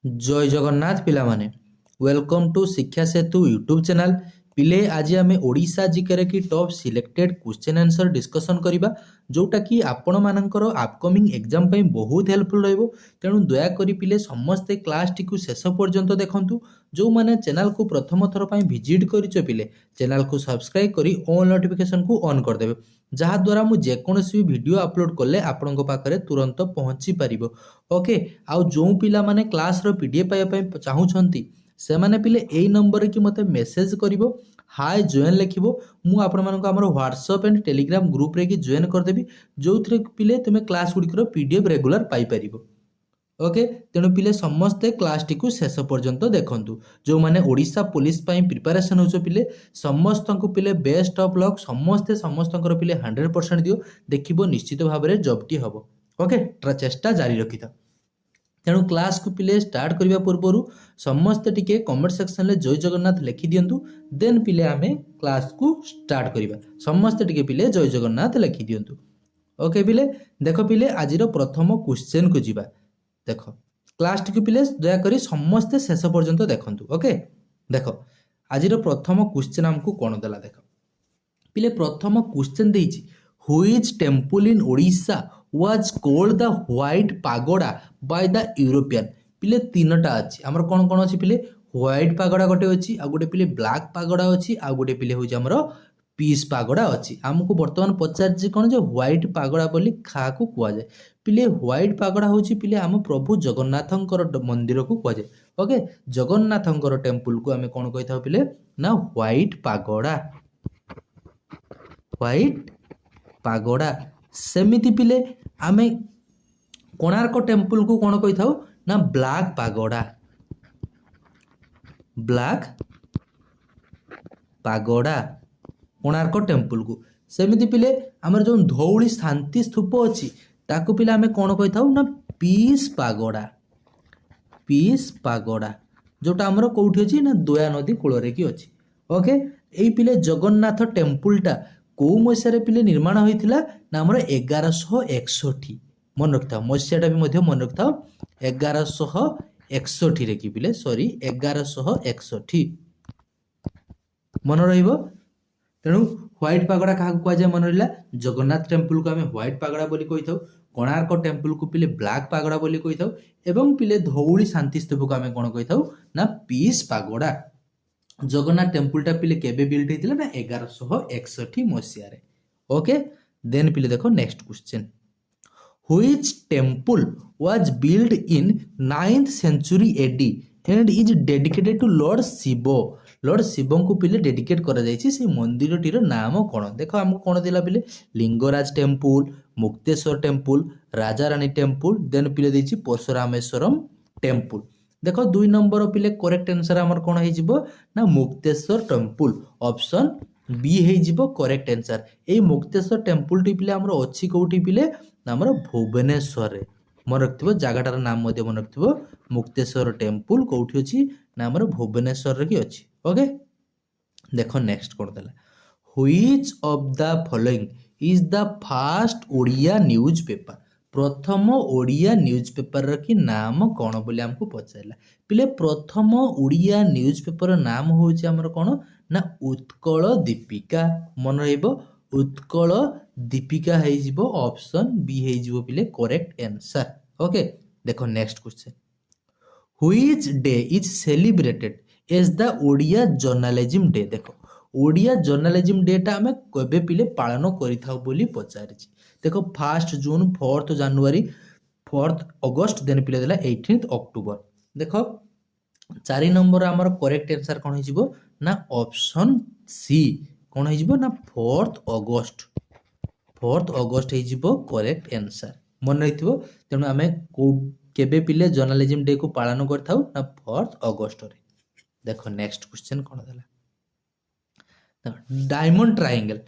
जय जगन्नाथ पिला माने वेलकम टू शिक्षा सेतु यूट्यूब चैनल पिले आज आम ओडिशा जिके की top selected question answer discussion करबा जोटा कि आपण मानकर अपकमिंग एग्जाम पई बहुत हेल्पफुल रहइबो। तेणु दया करी पिले समस्ते क्लास टी को शेष पर्यंत देखंतु। जो माने चैनल को प्रथम थर पई विजिट करिचो पिले चैनल को सब्सक्राइब करी ऑल नोटिफिकेशन को ऑन कर देबे, जहा द्वारा मु जेकोसी भी वीडियो अपलोड कले आपनक पाखरे तुरंत पहुंची परिबो। ओके, आउ जो पिला माने क्लास रो पीडीएफ पाइबा पई चाहूछंती से माने पिले एई नंबर की मते मेसेज करिवो, हाय जॉइन लिखिवो। मु आपण मानको हमर व्हाट्सएप एंड टेलीग्राम ग्रुप रे की जॉइन कर देबी, जोथरे पिले तुमे क्लास गुडी रो पीडीएफ रेगुलर पाई परिबो। ओके, तेणु पिले समस्ते क्लास टी को शेष पर्यंत देखंतु। जो माने ओडिशा पुलिस पाई प्रिपरेशन होचो पिले समस्त को पिले बेस्ट ऑफ लक, समस्ते समस्तकर पिले 100% दियो, देखिबो निश्चित भाव में जॉब टी हबो। ओके, चेष्टा जारी रखिथा। तेणु क्लास को पिले स्टार्ट करने पूर्व समस्ते टिके कमेंट सेक्शन में जय जगन्नाथ लिखि दियंतु, देन पिले आमे क्लास को स्टार्ट करिबा। समस्ते टिके पिले जय जगन्नाथ लिखि दियंतु। ओके पिले, देखो पिले आज प्रथम क्वेश्चन को जीवा। देखो क्लास टी को पिले दया करी समस्ते शेष पर्यंत देखंतु। ओके, देखो आज प्रथम क्वेश्चन हमको कौन देला। देखो पिले प्रथम क्वेश्चन देइछि, which temple in Odisha was called the white pagoda by the European. पिले तीनटा अछि हमर कोन कोन अछि पिले, व्हाइट पागोडा गोटे अछि, आ गोटे पिले ब्लैक पागोडा अछि, आ गोटे पिले होछि हमर पीस पागोडा अछि। हमको वर्तमान पचार जे कोन जे व्हाइट पागोडा बोली खा को कुआ जाय। पिले व्हाइट पागोडा होछि पिले हम प्रभु जगन्नाथंकर मंदिर को कुआ जाय। ओके, जगन्नाथंकर टेम्पल को हमें कोन कहिथाउ पिले ना व्हाइट पागोडा, व्हाइट पागोडा। सेमिति पिले आमे कोणार्क टेम्पल को कौन कही थाउ ना black pagoda, black pagoda Konark temple को। सेमिति पिले हमर जो धौली शांति स्तूप अछि ताको पिले आमे कौन कही थाउ ना पीस पागोडा, पीस पागोडा, जोटा हमर कोठी अछि ना दया नदी कूल रे की अछि। ओके, एई पिले जगन्नाथ टेम्पल टा को मसिया रे पिले निर्माण होइथिला ना हमर 1161। मन रखता मसियाटा भी मध्य मन रखता 1161 रे की पिले, सॉरी 1161 मन रहिबो। तेणु व्हाइट पागोडा काहा को जाय मन रहिला, जगन्नाथ टेम्पल को हमें व्हाइट पागोडा बोली कहि थाउ, कोणार्क टेम्पल को पिले ब्लैक पागोडा बोली कहि थाउ, एवं पिले धौली शांति स्तूप को हमें कोन कहि थाउ ना पीस पागोडा। जगन्नाथ टेम्पल टा पिले केबे बिल्ड हेतिला ना 1161 मसिया रे। ओके, देन पिले देखो next question, which temple was built in 9th century AD and is dedicated to Lord Shiva। Lord शिवं को पिले डेडिकेट करा जायछि, से मंदिर टीर नाम कोन। देखो हमको कोन दिला पिले Lingaraj temple, Mukteshwar temple, Raja Rani temple, then पिले देछि परशुरामेश्वरम टेम्पल। देखो 2 नंबर पिले करेक्ट आंसर हमर कोन हे जिवो ना मुक्तेश्वर टेम्पल, ऑप्शन बी हे जिवो करेक्ट आंसर। ए मुक्तेश्वर टेम्पल टी पिले हमर अछि कोठी पिले ना हमर भुवनेश्वर रे। मन रखथिबो जागाटार नाम मध्ये मन रखथिबो, मुक्तेश्वर टेम्पल कोठी अछि ना हमर भुवनेश्वर रे की अछि। ओके, देखो नेक्स्ट कोन देला, which of the following is the first Odia news paper. प्रथम ओडिया न्यूज पेपर र की नाम कोन बोली हमको पचारला। पिले प्रथम ओडिया न्यूज पेपर नाम होछि हमर कोन ना उत्कल दीपिका। मन रहिबो उत्कल दीपिका है जिवो, ऑप्शन बी है जिवो पिले करेक्ट आंसर। ओके, देखो next question, which day is celebrated as the Odia journalism day. देखो ओडिया जर्नलिज्म डे टा हमें कबे पिले पालन करिथाउ बोली पचारिछि। देखो 1 जून, 4 जनवरी, 4 अगस्त, देन पिले देला 18 अक्टोबर। देखो 4 नंबर हमर करेक्ट आंसर कोन हे जिवो ना ऑप्शन सी कोन हे जिवो ना 4 अगस्त, 4 अगस्त हे जिवो करेक्ट आंसर। मन रहिथिबो, तेनु हमें को केबे पिले जर्नलिज्म डे को पालन करथाउ ना 4 अगस्त रे। देखो नेक्स्ट क्वेश्चन कोन देला, डायमंड ट्रायंगल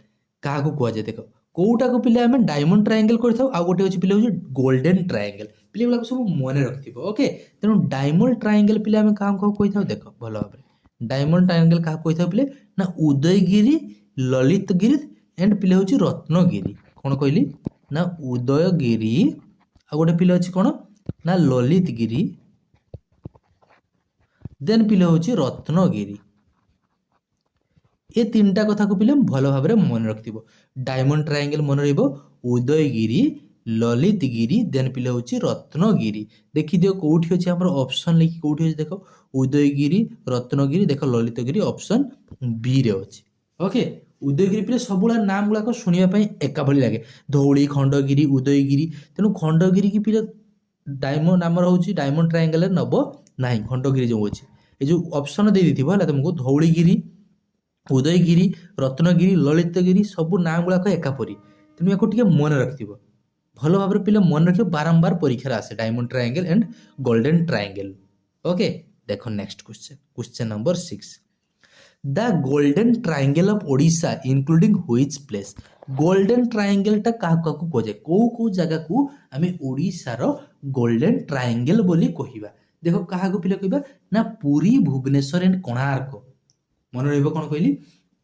काहा को कुआ जे। देखो कोउटा को पिले हमें डायमंड ट्रायंगल करथाउ, आ गोटे होछि पिले होछि गोल्डन ट्रायंगल। पिले वाला को सब मने रखथिबो। ओके, तेनु डायमंड ट्रायंगल पिले हमें काहा को कहिथाउ। देखो भलो भाबरे डायमंड ट्रायंगल काहा कहिथाउ पिले ना उदयगिरी, ललितगिरी एंड पिले होछि रत्नगिरी। कोन कहली ना उदयगिरी, आ गोटे पिले होछि कोन ना ललितगिरी देन पिले हूँ रत्नगिरी। ये तीन टा कथा को पिले भल भाव में मन रखिथि। डायमंड ट्रायंगल मन रहिबो उदयगिरी ललितगिरी देन पिले हूँ रत्नगिरी। देखी दियो कौटी अच्छे आम ऑप्शन लिखी कौटी अच्छे देख उदयगिरी रत्नगिरी देख ललितगिरी ऑप्शन बी रे अच्छे। ओके उदयगिरी पिले सब नाम गुड़ाक शुणापी एका भली लगे धौली खंडगिरी उदयगिरी तेणु खंडगिरी की पिले डायमंड आमर हूँ डायमंड ट्रायंगल नब ना खंडगिरी जो अच्छे ये जो ऑप्शन दे दी है तुमको धौलीगिरी उदयगिरी रत्नगिरी ललितगिरी सब नाम गुड़ाक एकापरी तेणु या टे मन रखि भल भाव पिले मन रख बारंबार परीक्षा आसे diamond triangle and golden triangle. Okay देखो next question question number 6 the golden triangle of Odisha including which place. Golden triangle टा क्या कहुए कौ जगह को आम ओडिशार गोल्डन ट्रायंगल बोली कहवा। देखो क्या पिले कहवा ना पुरी भुवनेश्वर एंड कोणार्क मन रही कौन कहली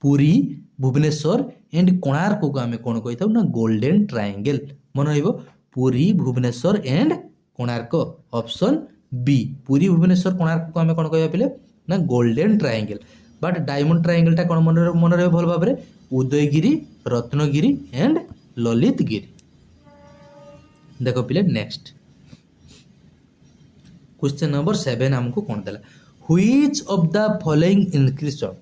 पुरी भुवनेश्वर एंड कोणार्क को आम कौन कही ना गोल्डन ट्रायंगल मन रही Puri Bhubaneswar and Konark option B Puri Bhubaneswar Konark को आम कौन कह पिले ना golden triangle. But diamond triangle टा कौन मन रही भल भाव उदयगिरी रत्नगिरी एंड ललितगिरी। देखो पिले नेक्स्ट क्वेश्चन नंबर 7 हमको कौन देला which of the following inscription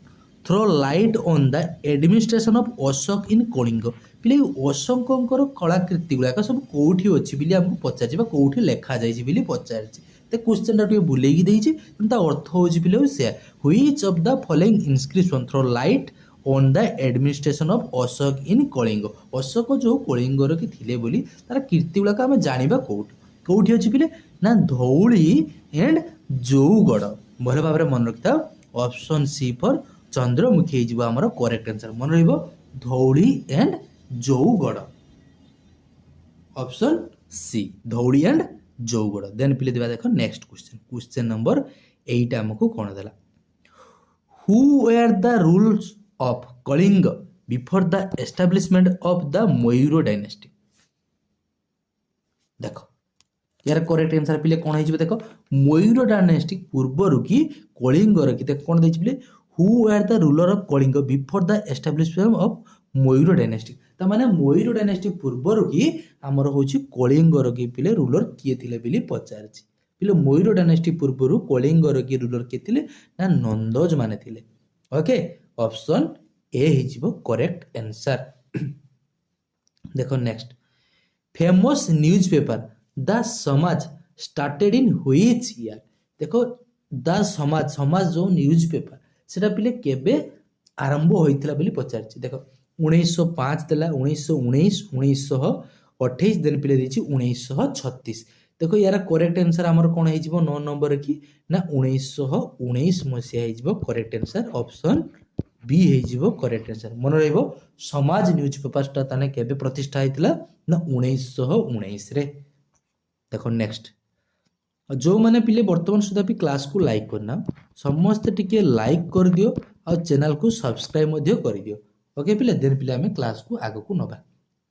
throw light on the administration of Ashoka in Kalinga. पिले अशोकंकर कलाकृति गुड़ाक सब कौटी अच्छी बोली आमको पचार कौटी लेखा जाइए पचार तो क्वेश्चन टा भूलेकी देती अर्थ हूँ पिले से which of the following inscription throw light on the administration of Ashoka in Kalinga. Ashoka जो कलिंगर की थिले बोली तार कीर्ति गुड़ाक आम जाना कौटी कौटी अच्छी पिले ना धौली एंड जौगढ़ भल भाव में मन रखि था ऑप्शन सी फॉर चंद्रमुखी आमर करेक्ट आंसर मन रही Dhauli and Jaugada option C Dhauli and Jaugada. Then पिले दिबा देखो नेक्स्ट क्वेश्चन क्वेश्चन नंबर 8 हमको कौन देला who were the rules of Kalinga before the establishment of the Mayur dynasty. देखो यार करेक्ट आंसर पिले कौन है देखो मयूर डायनेस्टी पूर्वर की कलिंगर की कौन देछि पिले who were the ruler of Kalinga before the establishment of Mayur dynasty. ता माने मयूर डायनेस्टी पूर्वर की आमर हूँ कलिंगर की पिले रूलर किए थिले बिली पचारछि पिले मयूर डायनेस्टी पूर्वर कलिंगर की रूलर किए थिले ना नंदज माने थिले। ओके ऑप्शन ए हिजिबो करेक्ट आंसर। देखो next famous newspaper the Samaj started in which year. देखो द समाज समाज जो न्यूज़पेपर सेटा पिले केबे आरंभ होइथिला बोली पचारछि। देखो 1905 देला 1919 1928 देन पिले देछि 1936। देखो यार करेक्ट आंसर आमर कोन हे जिवो 9 नंबर की ना 1919 मसिया हे जिवो करेक्ट आंसर ऑप्शन बी हे जिवो करेक्ट आंसर। मन रहइबो समाज न्यूज़पेपर टा ताने केबे प्रतिष्ठा हेतिला ना 1919 रे। देखो नेक्स्ट जो मैंने पिले वर्तमान सुधा भी क्लास को लाइक करना समस्त टिके लाइक कर दियो और चैनल को सब्सक्राइब मध्य कर दियो। ओके पिले देन पिले हमें क्लास को आगे को नबा।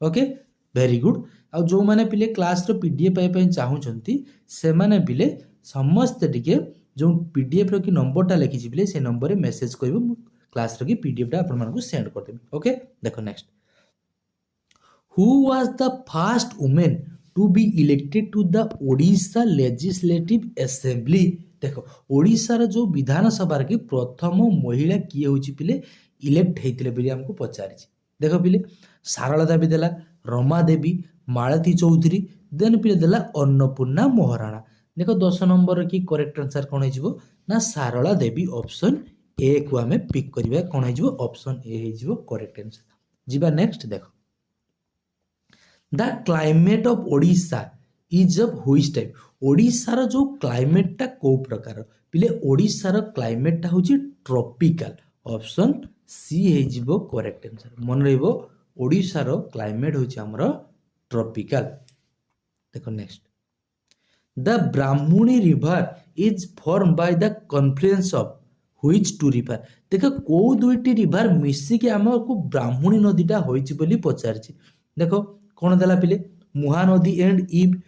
Okay very good. आ जो मैंने पिले क्लास रो पीडीएफ पाई पाई चाहूचंती से माने पिले समस्त टिके जो पीडीएफ रो की नंबर टा लिखि छी पिले से नंबर रे मेसेज करबो क्लास रो की पीडीएफ टा आपन मानको सेंड कर देबी। ओके देखो next who was the first women to be elected to the Odisha legislative assembly. देखो ओडिशा जो विधानसभा की प्रथम महिला किए होची पिले इलेक्ट हेतिले बिली हमको पचारि। देखो पिले सारला देवी देला रमा देवी मालती चौधरी देन पिले देला अन्नपूर्णा महाराणा। देखो 10 नंबर की करेक्ट आंसर कौन है ना सारला देवी ऑप्शन ए को आम पिक करवा कौन है ऑप्शन ए हो करेक्ट आंसर। जीवा नेक्स्ट देखो the climate of Odisha is of which type. ओडिशार जो क्लाइमेट टा को प्रकार पिले ओडिशार क्लाइमेट टा होची ट्रॉपिकल ऑप्शन सी हो करेक्ट आंसर। मन रहिबो ओडिशार क्लाइमेट होची हमर ट्रॉपिकल। देखो next the Brahmani river is form by the confluence of which two river. देखो को दुईटी रिवर मिसिक हमको ब्राह्मणी नदीटा होईची बोली पचारछि। देखो कौन देला पिले महानदी एंड इव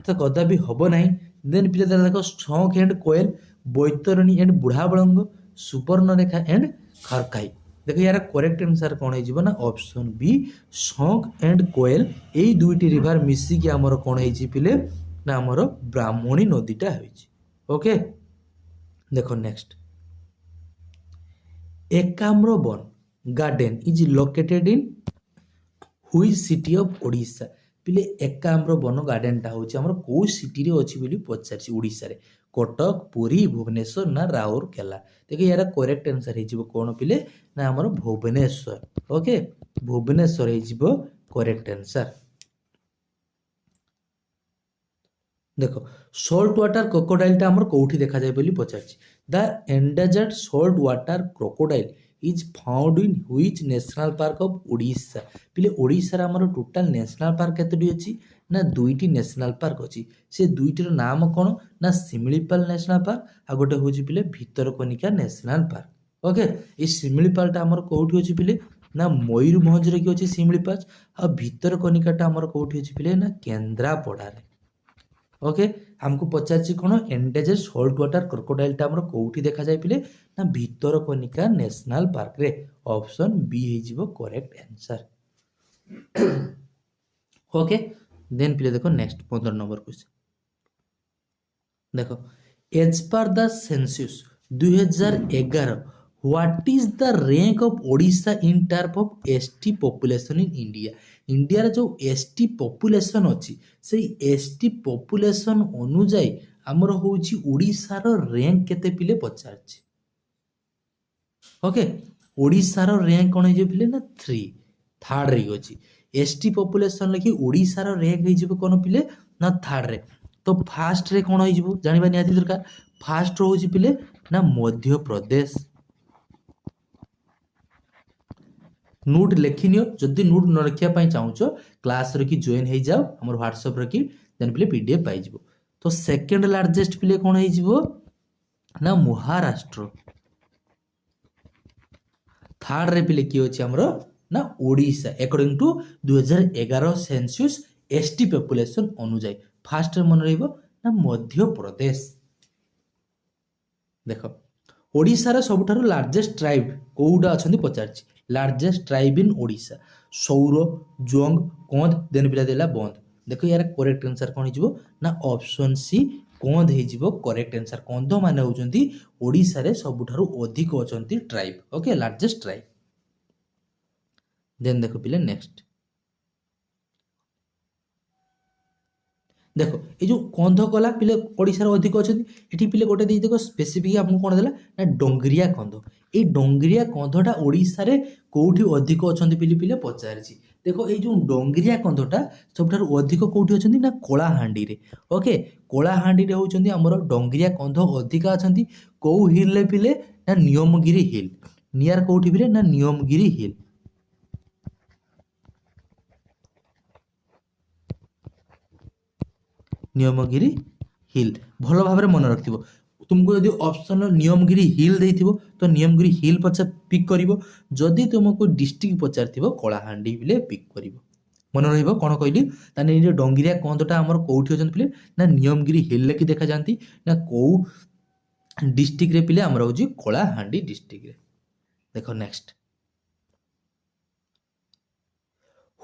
तो कदा भी हम ना। देन पिले देला देखो शौक and Koel Baitarani and Budhabalanga Subarnarekha and Kharkai. দেখো यार करेक्ट आंसर कौन हो ना option B Shankh and Koel এই দুইটি রিভার মিশিকি আমার কোন হইছি পিলে না আমার ব্রাহ্মণী নদীটা হইছি। ওকে দেখো next Ekamra one garden is located in हुई सिटी ऑफ ओडिशा पिले एकाम्र वन गार्डनटा हूँ आम कौ सिटी अच्छी बोली पचार ओडिशा रे कटक पुरी भुवनेश्वर ना राउरकेला। देखिए यार करेक्ट आंसर हो कौन पिले ना आमर भुवनेश्वर। ओके भुवनेश्वर हो करेक्ट आंसर। देखो सॉल्ट वाटर क्रोकोडाइलटा आमर कोठी देखा जाए बोली पचारछि the endangered salt water crocodile is found in which national park of Odisha पिले ओडिशा रे आमर टोटल नेशनल पार्क केतडी अछि ना दुईटी नेशनल पार्क अछि से दुईटीर नाम कोन ना सिमिलीपाल नेशनल पार्क आ गोटे होछि पिले भितरकनिका नेशनल पार्क। ओके ए सिमिलीपालटा आमर कोठी अछि पिले ना मयूरभंज रे कि अछि सिमिलीपाल आ भितरकनिकाटा आमर कोठी अछि पिले ना केंद्रापड़ा रे। ओके हमको पचार कौन एंडेजर्ड सॉल्ट वाटर क्रोकोडाइलटा आमर कोठी देखा जाए पिले ना भितरकनिका नेशनल पार्क रे ऑप्शन बी हो करेक्ट आंसर। ओके देन पिले देखो नेक्स्ट 15 नंबर क्वेश्चन देखो as per the census 2011 what is the rank of Odisha in term of ST population in India India रे जो एसटी पॉपुलेशन अच्छी से एसटी पॉपुलेशन अनुजाई आमर होची ओडिशा रो रैंक केते पिले पचार। ओके ओडिशा रो रैंक कोन हे पिले ना 3 थर्ड रे अछि एसटी पॉपुलेशन लकी ओडिशा रो रैंक हे कोन पिले ना थर्ड रे तो फर्स्ट रे कोन हे जानिबा निहाती दरकार फर्स्ट रो होची पिले ना मध्य प्रदेश। नोट लिखिनियो जदि नोट न रखिया चाहूचो क्लास रखी जॉइन हो जाओ हमर व्हाट्सएप रखी देन पिले पीडीएफ पाई जिवो। तो सेकंड लार्जेस्ट पिले कोन हो जिवो ना महाराष्ट्र थर्ड रे पिले की अछि हमरो ना Odisha according to 2011 census ST population अनुजाई फर्स्ट रे मन रहइबो ना मध्य प्रदेश। देखो ओडिशा रे सबठारो लार्जेस्ट ट्राइब कोउडा अछंती पचारछि largest tribe in Odisha Saora Juang कोंद then पिला देला बंद। देखो यार करेक्ट आंसर कोन हिजबो ना ऑप्शन सी कोंद हिजबो करेक्ट आंसर। कोंद माने होचंती ओडिशा रे सबठारो अधिक अछंती tribe. Okay largest tribe. Then देखो पिले नेक्स्ट देखो ये जो कंध कला पिले ओडिशा रे अधिक अछंती एठी पिले गोटे देई देखो स्पेसिफिक आपन कोन देला ना डोंगरिया कंध ए डोंगरिया कंधटा ओडिशा रे कोठी अधिक अछंती पिले पिले पचारछि। देखो ये जो डोंगरिया कंधटा सबठार अधिक कोठी अछंती ना कोलाहांडी रे। ओके कोलाहांडी रे होचंती हमर डोंगरिया कंध अधिक अछंती को हिल ले पिले ना नियमगिरी हिल नियर कोठी पिले ना नियमगिरी हिल। नियमगिरी हिल भल भाव मन रखिथो तुमको यदि ऑप्शन नियमगिरी हिल देथिबो तो नियमगिरी हिल पछा पिक करिवो जदि तुमको डिस्ट्रिक्ट पचारथिबो कोलाहांडी बिले पिक करिवो मन रहिबो कोन कहली ताने जे डोंगरिया कंदटा हमर कोठी अछन पिले ना नियमगिरी हिल लेकी देखा जानती ना को डिस्ट्रिक्ट रे पिले हमर होजी कोलाहांडी डिस्ट्रिक्ट रे। देखो next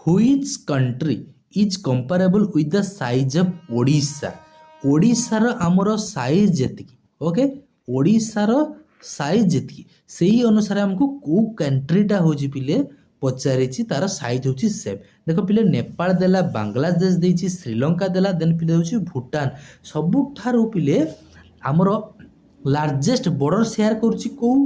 which country is comparable with the size of Odisha Odisha रो हमर साइज जेतिकी। ओके ओडिशा रो साइज जेतिकी सेही अनुसार हमको को कंट्रीटा होजी पिले पचारिछि तार साइज होची सेम। देखो पिले नेपाल देला बांग्लादेश देछि श्रीलंका देला देन पिले होची भूटान सबुठारो पिले हमर लार्जेस्ट बॉर्डर शेयर करछि को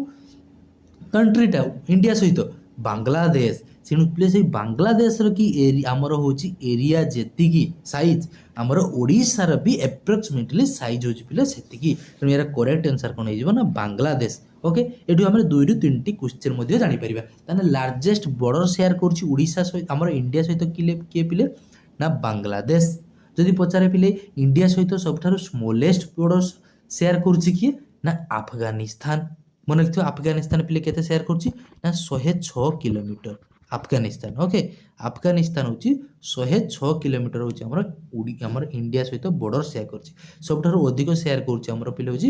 कंट्रीटा इंडिया सहित बांग्लादेश सेनु पिले से बांग्लादेश रो की एरिया हमर होची एरिया जेतिकी साइज हमर ओडिशा रो भी एप्रोक्सीमेटली साइज होची पिले सेतिकी त मेरा करेक्ट आंसर कोन हे ना बांग्लादेश। ओके एटू हमर 2 रु 3 टी क्वेश्चन मध्ये जानि परिबा ताने लार्जेस्ट बॉर्डर शेयर करछि ओडिशा सहित हमर इंडिया सहित के पिले ना बांग्लादेश। जदि पचारे पिले इंडिया सहित सबठारो स्मॉलेस्ट बॉर्डर शेयर करछि कि ना अफगानिस्तान मन रखियो अफगानिस्तान पिले केते शेयर करछि ना 106 किलोमीटर। ଆଫଗାନିସ୍ତାନ। ଓକେ, ଆଫଗାନିସ୍ତାନ ହେଉଛି 106 କିଲୋମିଟର ହେଉଛି ଆମର ଇଣ୍ଡିଆ ସହିତ ବର୍ଡର ସେୟାର କରୁଛି। ସବୁଠାରୁ ଅଧିକ ସେୟାର କରୁଛି ଆମର ପିଲେ ହେଉଛି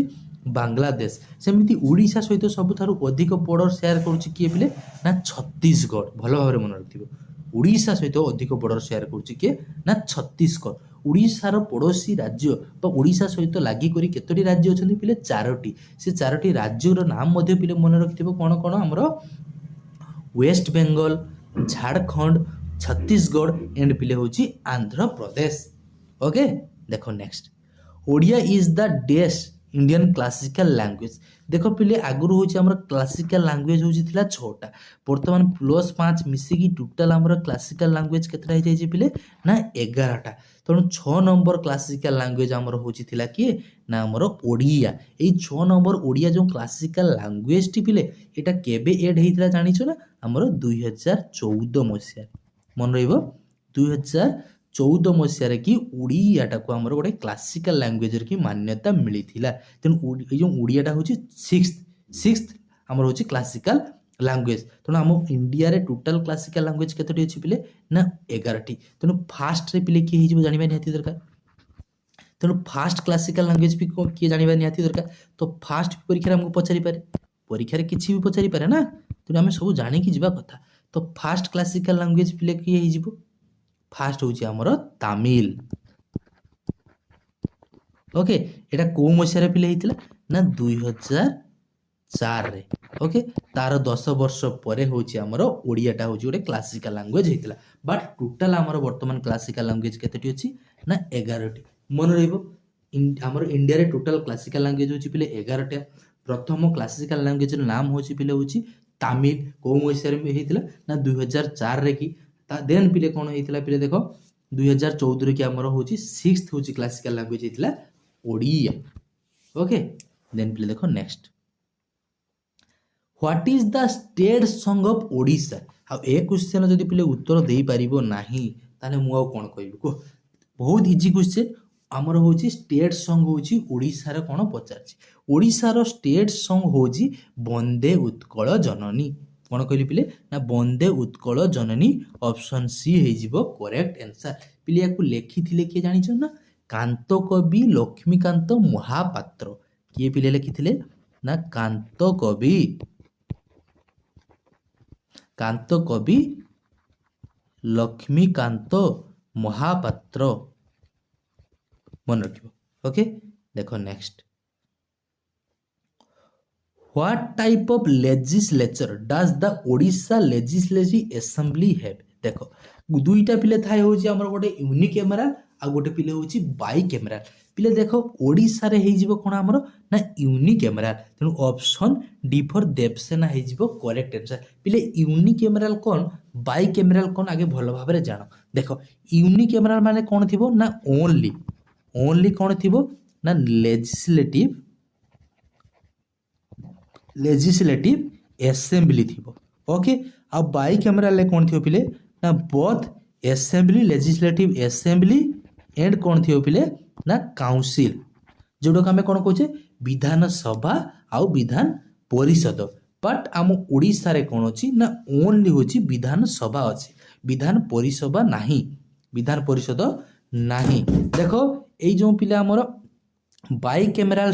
ବାଂଲାଦେଶ। ସେମିତି ଓଡ଼ିଶା ସହିତ ସବୁଠାରୁ ଅଧିକ ବର୍ଡର ସେୟାର କରୁଛି କିଏ ପିଲେ? ନା ଛତିଶଗଡ଼। ଭଲ ଭାବରେ ମନେ ରଖିଥିବ, ଓଡ଼ିଶା ସହିତ ଅଧିକ ବର୍ଡର ସେୟାର କରୁଛି କିଏ? ନା ଛତିଶଗଡ଼। ଓଡ଼ିଶାର ପଡ଼ୋଶୀ ରାଜ୍ୟ ବା ଓଡ଼ିଶା ସହିତ ଲାଗି କରି କେତୋଟି ରାଜ୍ୟ ଅଛନ୍ତି ପିଲେ? 4ଟି। ସେ 4ଟି ରାଜ୍ୟର ନାମ ମଧ୍ୟ ପିଲେ ମନେ ରଖିଥିବ କ'ଣ କ'ଣ? ଆମର ওয়েস্ট বেঙ্গল, ঝাড়খণ্ড, ছত্তিশগড় এন্ড পিলে হচ্ছে আন্ধ্রপ্রদেশ। ওকে, দেখো next, Odia is the dash Indian classical language. দেখো পিলে আগর হচ্ছে আমার ক্লাসিকাল ল্যাঙ্গুয়েজ হচ্ছে ଥିଲା 6টা, বর্তমান +5 মিশিকি টোটাল আমার ক্লাসিকাল ল্যাঙ্গুয়েজ কেতটা হয়ে যাইছে পিলে? না 11টা। তেমন 6 নম্বর ক্লাসিকাল ল্যাঙ্গুয়েজ আমার হচ্ছে ଥିଲା কিয়ে? না আমার ওড়িয়া। এই 6 নম্বর ওড়িয়া যে ক্লাসিকাল ল্যাঙ্গুয়েজটি পিলে এটা কেবে এড হয়েছিল জানিছ না? ଆମର 2014 ମସିହାରେ। ମନେ ରହିବ 2014 ମସିହାରେ କି ଓଡ଼ିଆଟାକୁ ଆମର ଗୋଟେ କ୍ଲାସିକାଲ ଲାଙ୍ଗୁଏଜରେ କି ମାନ୍ୟତା ମିଳିଥିଲା। ତେଣୁ ଏଇ ଯେଉଁ ଓଡ଼ିଆଟା ହେଉଛି ସିକ୍ସଥ ଆମର ହେଉଛି କ୍ଲାସିକାଲ ଲାଙ୍ଗୁଏଜ। ତେଣୁ ଆମ ଇଣ୍ଡିଆରେ ଟୋଟାଲ କ୍ଲାସିକାଲ ଲାଙ୍ଗୁଏଜ କେତୋଟି ଅଛି ପିଲେ? ନା 11ଟି। ତେଣୁ ଫାଷ୍ଟରେ ପିଲେ କିଏ ହେଇଯିବ ଜାଣିବା ନିହାତି ଦରକାର। ତେଣୁ ଫାଷ୍ଟ କ୍ଲାସିକାଲ ଲାଙ୍ଗୁଏଜ ବି କିଏ ଜାଣିବା ନିହାତି ଦରକାର। ତ ଫାଷ୍ଟ ପରୀକ୍ଷାରେ ଆମକୁ ପଚାରିପାରେ, ପରୀକ୍ଷାରେ କିଛି ବି ପଚାରିପାରେ ନା, ତେଣୁ ଆମେ ସବୁ ଜାଣିକି ଯିବା କଥା। ତ ଫାଷ୍ଟ କ୍ଲାସିକାଲ ଲାଙ୍ଗୁଏଜ ପିଲେ କିଏ ହେଇଯିବ? ଫାଷ୍ଟ ହେଉଛି ଆମର ତାମିଲ। ଓକେ, এটা କୋଉ ମସିହାରେ ପିଲେ ହେଇଥିଲା? ନା 2004ରେ। ଓକେ, ତାର 10 ବର୍ଷ ପରେ ହେଉଛି ଆମର ଓଡ଼ିଆଟା ହେଉଛି ଗୋଟେ କ୍ଲାସିକାଲ ଲାଙ୍ଗୁଏଜ ହେଇଥିଲା। ବଟ୍ ଟୋଟାଲ ଆମର ବର୍ତ୍ତମାନ କ୍ଲାସିକାଲ ଲାଙ୍ଗୁଏଜ କେତେଟି ଅଛି? ନା 11ଟି। ମନେ ରହିବ ଆମର ଇଣ୍ଡିଆରେ ଟୋଟାଲ କ୍ଲାସିକାଲ ଲାଙ୍ଗୁଏଜ ହେଉଛି ପିଲେ 11ଟା। ପ୍ରଥମ କ୍ଲାସିକାଲ ଲାଙ୍ଗୁଏଜର ନାମ ହେଉଛି ପିଲେ ହେଉଛି ତାମିଲ। କେଉଁ ମସିହାରେ ହେଇଥିଲା? ନା 2004ରେ କି। ଦେନ୍ ପିଲେ କ'ଣ ହେଇଥିଲା ପିଲେ? ଦେଖ 2014ରେ କି ଆମର ହେଉଛି ସିକ୍ସଥ ହେଉଛି କ୍ଲାସିକାଲ ଲାଙ୍ଗୁଏଜ ହେଇଥିଲା ଓଡ଼ିଆ। ଓକେ, ଦେନ୍ ପିଲେ ଦେଖ next, what is the state song of Odisha? ଆଉ ଏ କ୍ୱେଶ୍ଚନ ଯଦି ପିଲେ ଉତ୍ତର ଦେଇପାରିବ ନାହିଁ ତାହେଲେ ମୁଁ ଆଉ କ'ଣ କହିବି କୁହ? ବହୁତ ଇଜି କ୍ୱେଶ୍ଚନ। ଆମର ହେଉଛି ଷ୍ଟେଟ୍ ସଙ୍ଗ ହେଉଛି ଓଡ଼ିଶାର କ'ଣ ପଚାରିଛି? ଓଡ଼ିଶାର ଷ୍ଟେଟ୍ ସଙ୍ଗ ହେଉଛି ବନ୍ଦେ ଉତ୍କଳ ଜନନୀ। କ'ଣ କହିଲି ପିଲେ? ନା ବନ୍ଦେ ଉତ୍କଳ ଜନନୀ। ଅପସନ୍ ସି ହେଇଯିବ କରେକ୍ଟ ଆନ୍ସର। ପିଲେ ୟାକୁ ଲେଖିଥିଲେ କିଏ ଜାଣିଛ ନା? କାନ୍ତ କବି ଲକ୍ଷ୍ମୀକାନ୍ତ ମହାପାତ୍ର। କିଏ ପିଲେ ଲେଖିଥିଲେ? ନା କାନ୍ତ କବି ଲକ୍ଷ୍ମୀକାନ୍ତ ମହାପାତ୍ର। ମନେ ରଖିବ। ଓକେ, ଦେଖ next, What type of legislature does the Odisha Legislative Assembly have? ଦେଖ ଦୁଇଟା ପିଲେ ଥାଏ ହେଉଛି ଆମର ଗୋଟେ ୟୁନିକ୍ୟାମେରାଲ ଆଉ ଗୋଟେ ପିଲେ ହେଉଛି ବାଇକ୍ୟାମେରାଲ। ପିଲେ ଦେଖ ଓଡ଼ିଶାରେ ହେଇଯିବ କ'ଣ ଆମର? ନା ୟୁନିକ୍ୟାମେରାଲ। ତେଣୁ ଅପସନ୍ ଡି ଫର ଦେବସେନା ହେଇଯିବ କରେକ୍ଟ ଆନ୍ସର। ପିଲେ ୟୁନିକ୍ୟାମେରାଲ କ'ଣ, ବାଇକ୍ୟାମେରାଲ କ'ଣ ଆଗେ ଭଲ ଭାବରେ ଜାଣ। ଦେଖ ୟୁନିକ୍ୟାମେରାଲ ମାନେ କ'ଣ ଥିବ? ନା ଓନ୍ଲି କ'ଣ ଥିବ? ନା ଲେଜିସ୍ଲେଟିଭ ଆସେମ୍ବଲି ଥିବ। ଓକେ, ଆଉ ବାଇକ୍ୟାମେରାଲରେ କ'ଣ ଥିବ ପିଲେ? ନା both assembly, legislative assembly and କ'ଣ ଥିବ ପିଲେ? ନା କାଉନସିଲ, ଯେଉଁଟାକୁ ଆମେ କ'ଣ କହୁଛେ ବିଧାନସଭା ଆଉ ବିଧାନ ପରିଷଦ। ବଟ୍ ଆମ ଓଡ଼ିଶାରେ କ'ଣ ଅଛି? ନା ଓନ୍ଲି ହେଉଛି ବିଧାନସଭା ଅଛି, ବିଧାନ ପରିଷଦ ନାହିଁ। ଦେଖ ଏଇ ଯେଉଁ ପିଲା ଆମର ବାଇକ୍ୟାମେରାଲ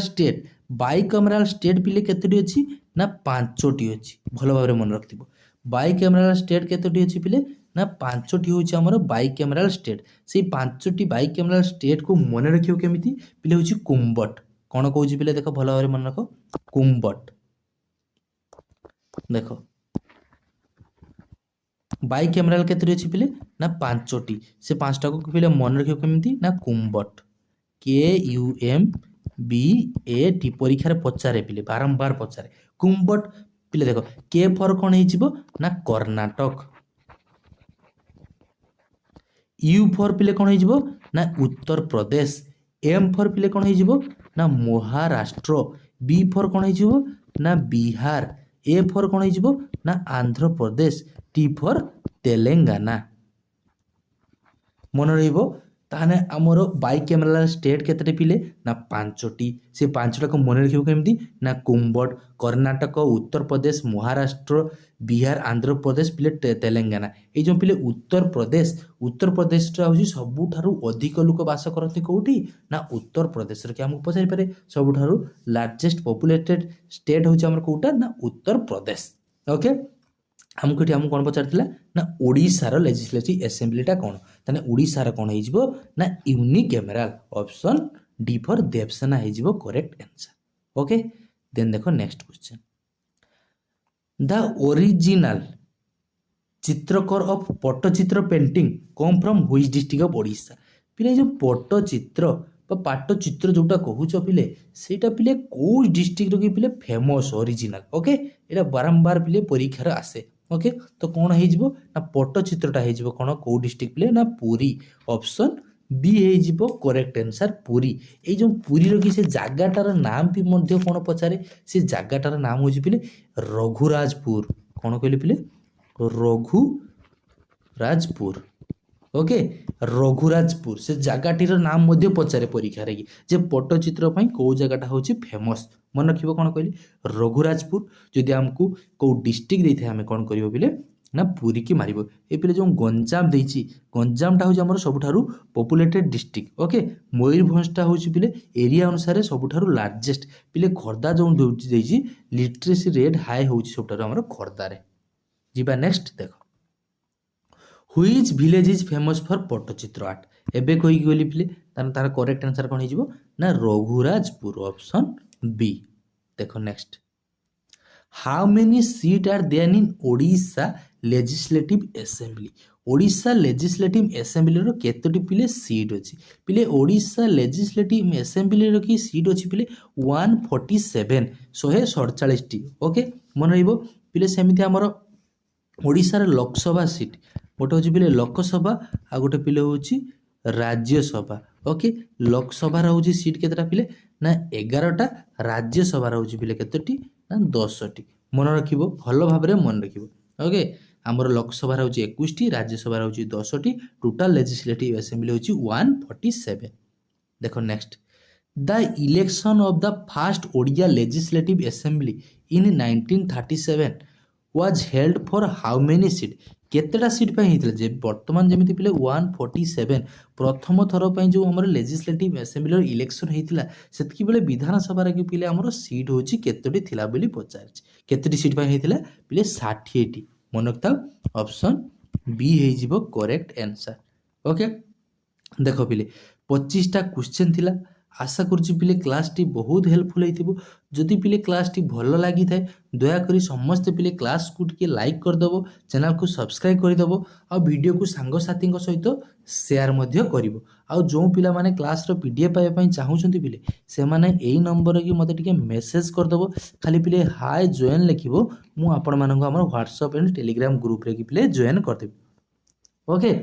ଷ୍ଟେଟ୍ ପିଲେ କେତୋଟି ଅଛି? ନା 5ଟି ଅଛି। ଭଲ ଭାବରେ ମନେ ରଖିଥିବ, ବାଇକ୍ୟାମେରାଲ ଷ୍ଟେଟ୍ କେତୋଟି ଅଛି ପିଲେ? ନା 5ଟି ହେଉଛି ଆମର ବାଇକ୍ୟାମେରାଲ ଷ୍ଟେଟ୍। ସେଇ 5ଟି ବାଇକ୍ୟାମେରାଲ ଷ୍ଟେଟ୍କୁ ମନେ ରଖିବ କେମିତି ପିଲେ? ହେଉଛି କୁମ୍ବଟ। କ'ଣ କହୁଛି ପିଲେ? ଦେଖ ଭଲ ଭାବରେ ମନେ ରଖ, କୁମ୍ବଟ। ଦେଖ ବାଇକ୍ୟାମେରାଲ କେତୋଟି ଅଛି ପିଲେ? ନା 5ଟି। ସେ 5ଟାକୁ ପିଲେ ମନେ ରଖିବ କେମିତି? ନା କୁମ୍ବଟ, KUMBAT। ପରୀକ୍ଷାରେ ପଚାରେ ପିଲେ, ବାରମ୍ବାର ପଚାରେ କୁମ୍ବଟ। ପିଲେ ଦେଖ କେ ଫର କ'ଣ ହେଇଯିବ? ନା କର୍ଣ୍ଣାଟକ। ୟୁ ଫର ପିଲେ କ'ଣ ହେଇଯିବ? ନା ଉତ୍ତରପ୍ରଦେଶ। ଏମ୍ ଫର ପିଲେ କ'ଣ ହେଇଯିବ? ନା ମହାରାଷ୍ଟ୍ର। ବି ଫର କ'ଣ ହେଇଯିବ? ନା ବିହାର। ଏ ଫର କ'ଣ ହେଇଯିବ? ନା ଆନ୍ଧ୍ରପ୍ରଦେଶ। ଟି ଫର ତେଲେଙ୍ଗାନା। ମନେ ରହିବ। ତାହେଲେ ଆମର ବାଇକ୍ୟାମେରାଲ ଷ୍ଟେଟ୍ କେତେଟି ପିଲେ? ନା 5ଟି। ସେ 5ଟାକୁ ମନେ ରଖିବ କେମିତି? ନା କୁମ୍ବଟ, କର୍ଣ୍ଣାଟକ, ଉତ୍ତରପ୍ରଦେଶ, ମହାରାଷ୍ଟ୍ର, ବିହାର ଆନ୍ଧ୍ରପ୍ରଦେଶ ପିଲେ ତେଲେଙ୍ଗାନା ଏଇ ଯେଉଁ ପିଲେ ଉତ୍ତରପ୍ରଦେଶଟା ହେଉଛି ସବୁଠାରୁ ଅଧିକ ଲୋକ ବାସ କରନ୍ତି କେଉଁଠି ନା ଉତ୍ତରପ୍ରଦେଶରେ କି ଆମକୁ ପଚାରିପାରେ ସବୁଠାରୁ ଲାର୍ଜେଷ୍ଟ ପପୁଲେଟେଡ୍ ଷ୍ଟେଟ୍ ହେଉଛି ଆମର କେଉଁଟା ନା ଉତ୍ତରପ୍ରଦେଶ। ଓକେ ଆମକୁ ଏଠି ଆମକୁ କ'ଣ ପଚାରିଥିଲା ନା ଓଡ଼ିଶାର ଲେଜିସ୍ଲେଟିଭ୍ ଆସେମ୍ବଲିଟା କ'ଣ ତାହେଲେ ଓଡ଼ିଶାର କ'ଣ ହେଇଯିବ ନା ୟୁନିକାମେରାଲ ଅପସନ୍ ଡି ଫର୍ ଦେବସେନା ହେଇଯିବ କରେକ୍ଟ ଆନ୍ସର। ଓକେ ଦେନ୍ ଦେଖ ନେକ୍ସଟ କ୍ୱେଶ୍ଚନ୍ ଦ ଓରିଜିନାଲ ଚିତ୍ରକର of Pattachitra painting come from which district of Odisha ପିଲେ ଯେଉଁ ପଟ୍ଟଚିତ୍ର বা ପାଟ୍ଟଚିତ୍ର ଯେଉଁଟା କହୁଛ ପିଲେ ସେଇଟା ପିଲେ କେଉଁ ଡିଷ୍ଟ୍ରିକ୍ଟର କି ପିଲେ ଫେମସ୍ ଅରିଜିନାଲ। ଓକେ ଏଇଟା ବାରମ୍ବାର ପିଲେ ପରୀକ୍ଷାରେ ଆସେ। ଓକେ ତ କ'ଣ ହେଇଯିବ ନା ପଟ୍ଟଚିତ୍ରଟା ହେଇଯିବ କ'ଣ କେଉଁ ଡିଷ୍ଟ୍ରିକ୍ଟ ପିଲେ ନା ପୁରୀ ଅପସନ୍ ବି ହେଇଯିବ କରେକ୍ଟ ଆନ୍ସର ପୁରୀ। ଏଇ ଯେଉଁ ପୁରୀର କି ସେ ଜାଗାଟାର ନାମ ବି ମଧ୍ୟ କ'ଣ ପଚାରେ ସେ ଜାଗାଟାର ନାମ ହେଉଛି ପିଲେ ରଘୁରାଜପୁର। କ'ଣ କହିଲେ ପିଲେ ରଘୁରାଜପୁର। ଓକେ ରଘୁରାଜପୁର ସେ ଜାଗାଟିର ନାମ ମଧ୍ୟ ପଚାରେ ପରୀକ୍ଷାରେ କି ଯେ ପଟ୍ଟଚିତ୍ର ପାଇଁ କେଉଁ ଜାଗାଟା ହେଉଛି ଫେମସ୍ ମନେ ରଖିବ କ'ଣ କହିଲି ରଘୁରାଜପୁର। ଯଦି ଆମକୁ କେଉଁ ଡିଷ୍ଟ୍ରିକ୍ଟ ଦେଇଥାଏ ଆମେ କ'ଣ କରିବ ପିଲେ ନା ପୁରୀ କି ମାରିବ। ଏ ପିଲେ ଯେଉଁ ଗଞ୍ଜାମ ଦେଇଛି ଗଞ୍ଜାମଟା ହେଉଛି ଆମର ସବୁଠାରୁ ପପୁଲେଟେଡ୍ ଡିଷ୍ଟ୍ରିକ୍ଟ। ଓକେ ମୟୂରଭଞ୍ଜଟା ହେଉଛି ପିଲେ ଏରିଆ ଅନୁସାରେ ସବୁଠାରୁ ଲାର୍ଜେଷ୍ଟ ପିଲେ ଖୋର୍ଦ୍ଧା ଯେଉଁ ଦେଇଛି ଲିଟରେସି ରେଟ୍ ହାଇ ହେଉଛି ସବୁଠାରୁ ଆମର ଖୋର୍ଦ୍ଧାରେ। ଯିବା ନେକ୍ସଟ ଦେଖ which village is famous for Pattachitra art ଏବେ କହିକି ଗଲି ପିଲେ ତାର କରେକ୍ଟ ଆନ୍ସର କ'ଣ ହେଇଯିବ ନା ରଘୁରାଜପୁର ଅପସନ୍ ବି। ଦେଖ next how many seat are there in Odisha legislative assembly Odisha legislative ଆସେମ୍ବଲିର କେତୋଟି ପିଲେ ସିଟ୍ ଅଛି ପିଲେ ଓଡ଼ିଶା ଲେଜିସ୍ଲେଟିଭ୍ ଆସେମ୍ବଲିର କି ସିଟ୍ ଅଛି ପିଲେ 147 147ଟି। ଓକେ ମନେ ରହିବ ପିଲେ ସେମିତି ଆମର ଓଡ଼ିଶାର ଲୋକସଭା ସିଟ୍ ଗୋଟେ ହେଉଛି ପିଲେ ଲୋକସଭା ଆଉ ଗୋଟେ ପିଲେ ହେଉଛି ରାଜ୍ୟସଭା। ଓକେ ଲୋକସଭାର ହେଉଛି ସିଟ୍ କେତେଟା ପିଲେ ନା 11ଟା ରାଜ୍ୟସଭାର ହେଉଛି ପିଲେ କେତୋଟି ନା 10ଟି। ମନେ ରଖିବ ଭଲ ଭାବରେ ମନେ ରଖିବ। ଓକେ ଆମର ଲୋକସଭାର ହେଉଛି 21ଟି ରାଜ୍ୟସଭାର ହେଉଛି 10ଟି ଟୋଟାଲ ଲେଜିସ୍ଲେଟିଭ୍ ଆସେମ୍ବଲି ହେଉଛି 147। ଦେଖ next the election of the first Odia legislative assembly in 1937 was held for how many seat କେତେଟା ସିଟ୍ ପାଇଁ ହେଇଥିଲା ଯେ ବର୍ତ୍ତମାନ ଯେମିତି ପିଲେ 147 ପ୍ରଥମ ଥର ପାଇଁ ଯେଉଁ ଆମର ଲେଜିସ୍ଲେଟିଭ୍ ଆସେମ୍ବଲିର ଇଲେକ୍ସନ୍ ହେଇଥିଲା ସେତିକି ବେଳେ ବିଧାନସଭାରେ କି ପିଲେ ଆମର ସିଟ୍ ହେଉଛି କେତୋଟି ଥିଲା ବୋଲି ପଚାରିଛି କେତୋଟି ସିଟ୍ ପାଇଁ ହେଇଥିଲା ପିଲେ 60ଟି। ମନେ ରଖିଥାଉ ଅପସନ୍ ବି ହେଇଯିବ କରେକ୍ଟ ଆନ୍ସର। ଓକେ ଦେଖ ପିଲେ 25ଟା କ୍ୱେଶ୍ଚନ୍ ଥିଲା आशा करुच्ची पिले क्लासटी बहुत हेल्पफुल होइथिबो। जदि पिले क्लासटी भल लगी थाए दयाकोरी समस्ते पिले क्लास को टिके लाइक करदेव, चैनल को सब्सक्राइब करदेव आ वीडियो को सांगसाथी सहित शेयर मध्य करिवो। आ जो पिला माने क्लास रो पीडीएफ पाइबा पई चाहउछंती पिले से माने एई नंबर की मते टिके मेसेज करदेव, खाली पिले हाय जॉइन लिखिबो, मु आपण मानन हमर व्हाट्सएप एंड टेलीग्राम ग्रुप रे की पिले जॉइन करदेबी। ओके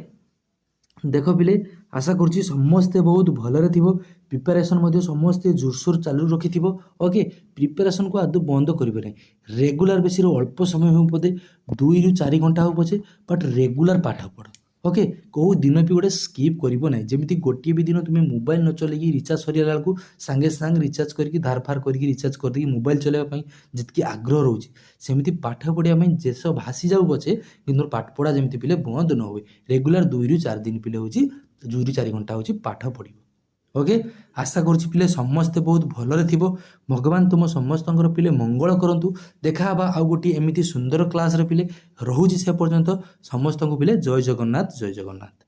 देख पिले आशा करुच्ची समस्ते बहुत भलरे थिबो, प्रिपरेशन मध्य समस्ते जोरसोर चालू रखि। ओके प्रिपरेशन को आदौ बंद करेंगे ना, रेगुलर बेस अल्प समय हो पदे 2 ରୁ 4 घंटा हो पछे बट रेगुलर पाठ पढ़। ओके कौ दिन भी गोटे स्किप करिवो नै, जेमिति गोटे भी दिन तुम मोबाइल न चलेगी रिचार्ज सरिया बेलू सांगे सांग रिचार्ज करके धार फार करके रिचार्ज कर देगी मोबाइल चलाइबा जितकी आग्रह रोचे सेमिति पाठ पढ़िया देश भासी जाऊ पछे किंतु पाठ पढ़ा जेमिति पिले बंद न हुए। रेगुलर 2 ରୁ 4 दिन पिले होची 2 ରୁ 4 घंटा होची पाठ पढ़िबो। ओके आशा करुच्ची पिले समस्ते बहुत भलरे थिबो। भगवान तुम समस्तंकर पिले मंगल करंतु। देखा आउ गोटी एमिति सुंदर क्लास रे पिले रहुची से पर्यंत समस्तंको पिले जय जगन्नाथ जय जगन्नाथ।